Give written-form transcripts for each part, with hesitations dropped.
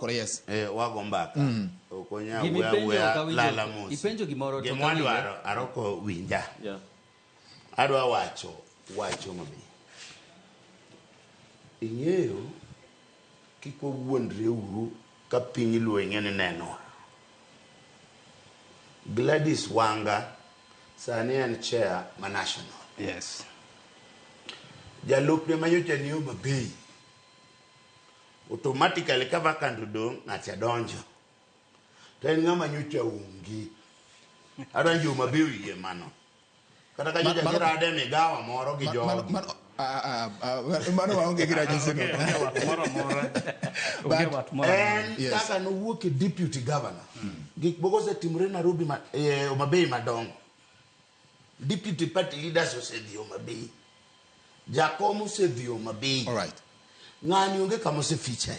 Yes. Wago mbaka. Okonya wea lala musi. Ipenjo gimoro to kawinjo. Aroko winja. Yeah. Adwa wacho mabe. Ing'eyo kiko wuondre uru ka piny lweny neno. Gladys Wanga sani en chair ma national. Yes. Jalupne manyocha niyo mabe. Automatically kava kandudo ng'acha donjo. Ten ng'ama nyocha ungi. Adwa njo mabe wiye mano. Kata ka nyocha girade migawa moro gi jogo. Mano waonge gira jisino. Kaka no wuok deputy governor. Gik bogo se timre Nairobi Omabei madongo. Deputy party leaders osedhi Omabei. Jakom osedhi Omabei. All right. Ng'ani onge kama oseficha.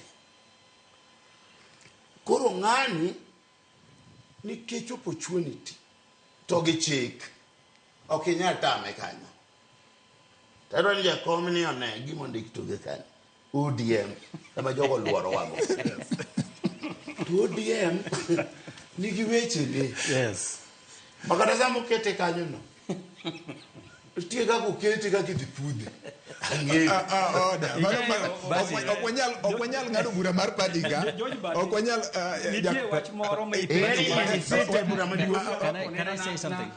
Koro ng'ani nikech opportunity to gi chik. Ok inyal tame kanyo. Taro ni jakom ni one gimo ndik toge kanyo. ODM ema jogo luoro wago. To ODM nigi weche ne. Yes. Makata samo kete kanyo no. Tiega ko kete ka kiti pudhi. Okwanyal ngado bura mar padika. Okwanyal Can I say something?